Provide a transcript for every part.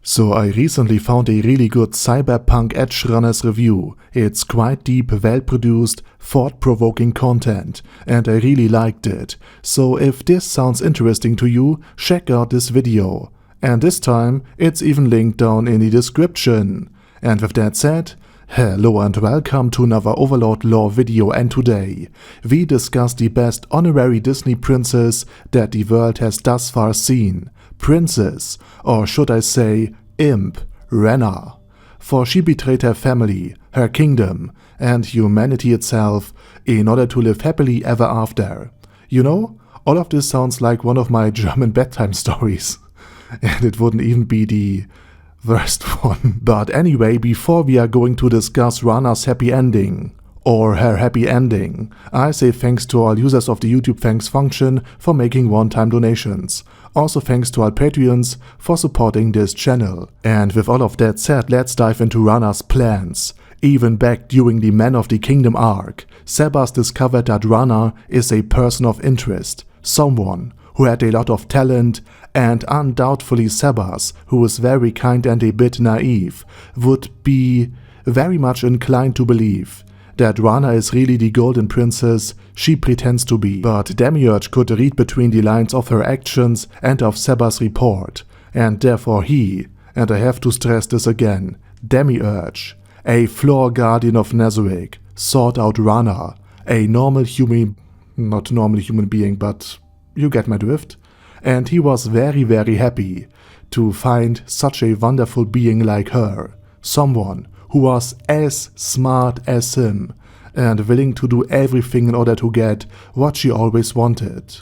So I recently found a really good Cyberpunk Edgerunners review. It's quite deep, well-produced, thought-provoking content, and I really liked it. So if this sounds interesting to you, check out this video. And this time, it's even linked down in the description. And with that said, hello and welcome to another Overlord lore video, and today we discuss the best honorary Disney princess that the world has thus far seen. Princess, or should I say, Imp Renner. For she betrayed her family, her kingdom, and humanity itself in order to live happily ever after. You know, all of this sounds like one of my German bedtime stories. And it wouldn't even be the worst one. But anyway, before we are going to discuss Renner's happy ending, or her happy ending, I say thanks to all users of the YouTube thanks function for making one-time donations. Also thanks to all Patreons for supporting this channel. And with all of that said, let's dive into Renner's plans. Even back during the Man of the Kingdom arc, Sebas discovered that Renner is a person of interest, someone who had a lot of talent, and undoubtedly Sebas, who is very kind and a bit naive, would be very much inclined to believe that Renner is really the golden princess she pretends to be. But Demiurge could read between the lines of her actions and of Sebas' report, and therefore he, and I have to stress this again, Demiurge, a floor guardian of Nazarick, sought out Renner, a not normal human being, but you get my drift, and he was very happy to find such a wonderful being like her, someone who was as smart as him and willing to do everything in order to get what she always wanted,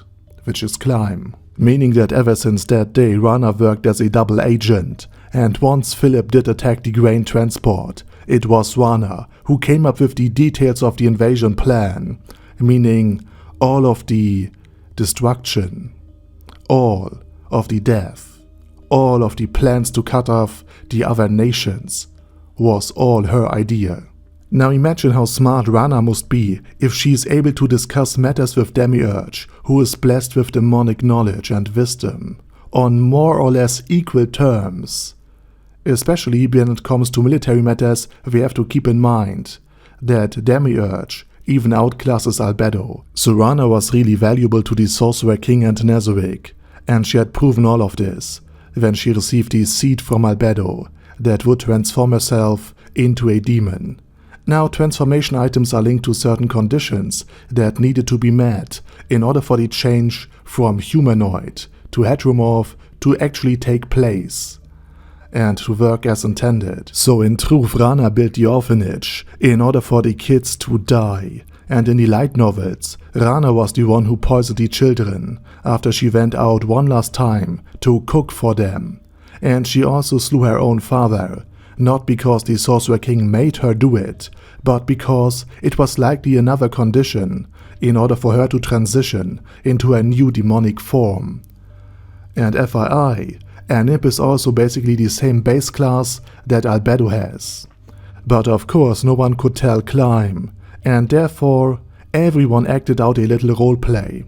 which is climb. Meaning that ever since that day, Renner worked as a double agent, and once Philip did attack the grain transport, it was Renner who came up with the details of the invasion plan, meaning all of the destruction, all of the death, all of the plans to cut off the other nations, was all her idea. Now imagine how smart Renner must be if she is able to discuss matters with Demiurge, who is blessed with demonic knowledge and wisdom, on more or less equal terms. Especially when it comes to military matters, we have to keep in mind that Demiurge even outclasses Albedo. So Renner was really valuable to the Sorcerer King and Nazarick, and she had proven all of this when she received the seed from Albedo that would transform herself into a demon. Now, transformation items are linked to certain conditions that needed to be met in order for the change from humanoid to heteromorph to actually take place and to work as intended. So in truth, Renner built the orphanage in order for the kids to die. And in the light novels, Renner was the one who poisoned the children after she went out one last time to cook for them. And she also slew her own father, not because the Sorcerer King made her do it, but because it was likely another condition in order for her to transition into a new demonic form. And FYI, an imp is also basically the same base class that Albedo has. But of course no one could tell Climb, and therefore everyone acted out a little roleplay.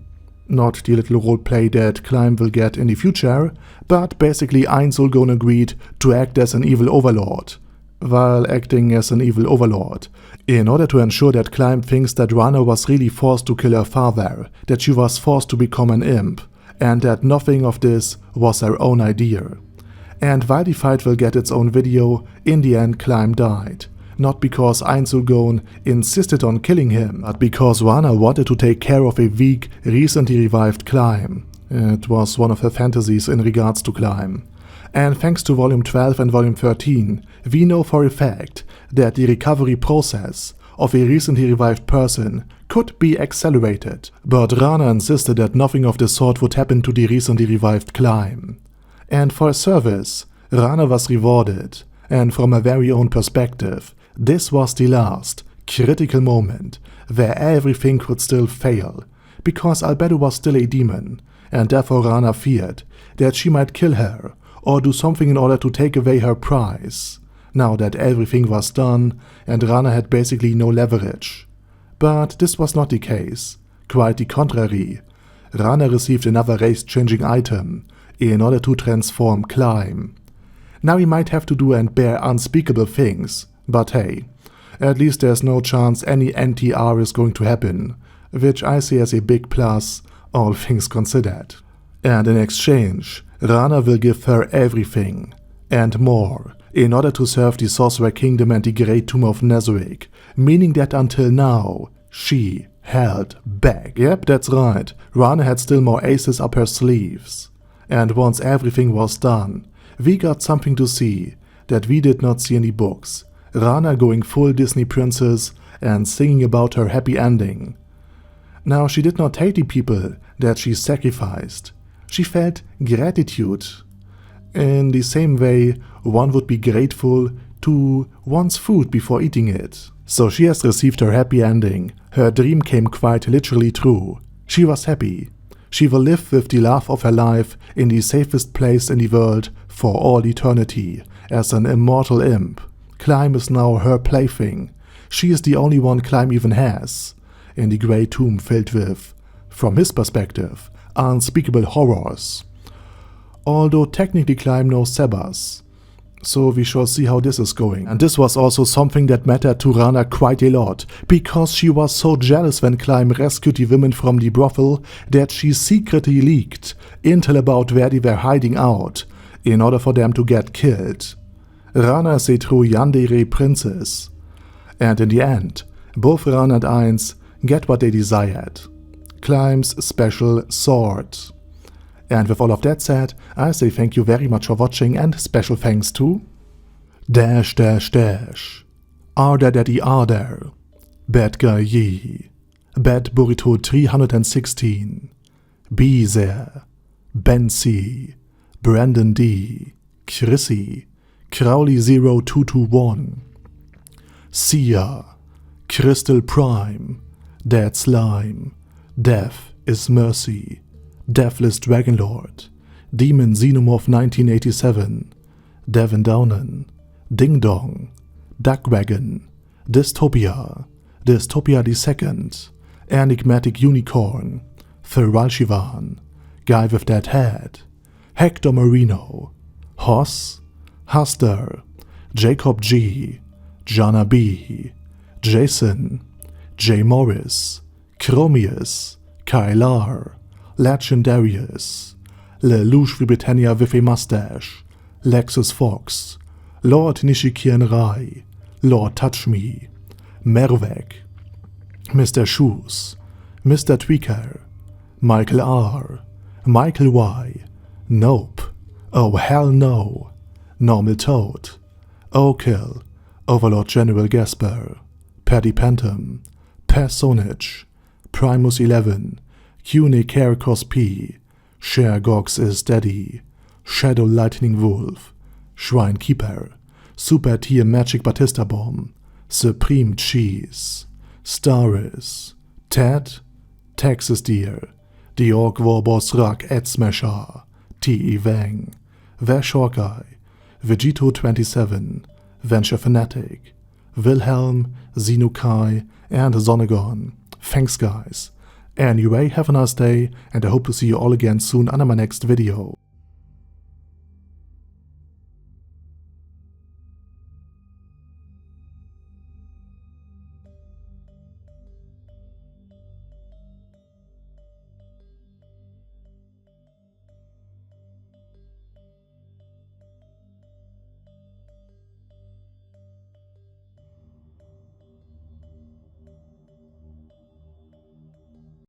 Not the little roleplay that Climb will get in the future, but basically Ainz Ooal Gown agreed to act as an evil overlord, while acting as an evil overlord, in order to ensure that Climb thinks that Renner was really forced to kill her father, that she was forced to become an imp, and that nothing of this was her own idea. And while the fight will get its own video, in the end Climb died. Not because Ainz Ooal Gown insisted on killing him, but because Renner wanted to take care of a weak, recently revived Climb. It was one of her fantasies in regards to Climb. And thanks to Volume 12 and Volume 13, we know for a fact that the recovery process of a recently revived person could be accelerated. But Renner insisted that nothing of the sort would happen to the recently revived Climb. And for her service, Renner was rewarded, and from her very own perspective, this was the last, critical moment where everything could still fail, because Albedo was still a demon, and therefore Renner feared that she might kill her or do something in order to take away her prize, now that everything was done and Renner had basically no leverage. But this was not the case, quite the contrary. Renner received another race-changing item in order to transform Climb. Now he might have to do and bear unspeakable things, but hey, at least there's no chance any NTR is going to happen, which I see as a big plus, all things considered. And in exchange, Rana will give her everything, and more, in order to serve the Sorcerer Kingdom and the Great Tomb of Nezarick, meaning that until now, she held back. Yep, that's right, Rana had still more aces up her sleeves. And once everything was done, we got something to see that we did not see in the books. Rana going full Disney princess and singing about her happy ending. Now, she did not hate the people that she sacrificed. She felt gratitude. In the same way, one would be grateful to one's food before eating it. So she has received her happy ending. Her dream came quite literally true. She was happy. She will live with the love of her life in the safest place in the world for all eternity, as an immortal imp. Climb is now her plaything. She is the only one Climb even has, in the Great Tomb filled with, from his perspective, unspeakable horrors. Although technically Climb knows Sebas, so we shall see how this is going. And this was also something that mattered to Rana quite a lot, because she was so jealous when Climb rescued the women from the brothel that she secretly leaked intel about where they were hiding out, in order for them to get killed. Rana is a true yandere princess. And in the end, both Rana and Ainz get what they desired. Climb's special sword. And with all of that said, I say thank you very much for watching, and special thanks to Arder Daddy Arder, Bad Guy Yee, Bad Burrito 316, Beezer, Benzi, Brandon D, Chrissy, Crowley 0221, Sia, Crystal Prime, Dead Slime, Death is Mercy, Deathless Dragonlord, Demon Xenomorph 1987, Devin Downen, Ding Dong, Duckwagon, Dystopia, Dystopia II, Enigmatic Unicorn, Thiralshivan, Guy with That Head, Hector Marino, Hoss, Huster, Jacob G, Jana B, Jason, J. Morris, Chromius, Kylar, Legendarius, Lelouch Britannia with a Mustache, Lexus Fox, Lord Nishikian Rai, Lord Touch Me, Mervek, Mr. Shoes, Mr. Tweaker, Michael R, Michael Y, Nope, Oh Hell No, Normal Toad, Okill, Overlord General Gasper, Paddy Pantom, Personage, Primus 11, Cune Carcos P, Share Gox is Daddy, Shadow Lightning Wolf, Shrine Keeper, Super Tier Magic Batista Bomb, Supreme Cheese, Staris, Ted, Texas Deer, The Orc Warboss Rak Ed Smasher, T.E. Wang, Vash Hawkeye, Vegito 27, Venture Fanatic, Wilhelm, Xenukai, and Zonegon. Thanks guys. Anyway, have a nice day, and I hope to see you all again soon under my next video.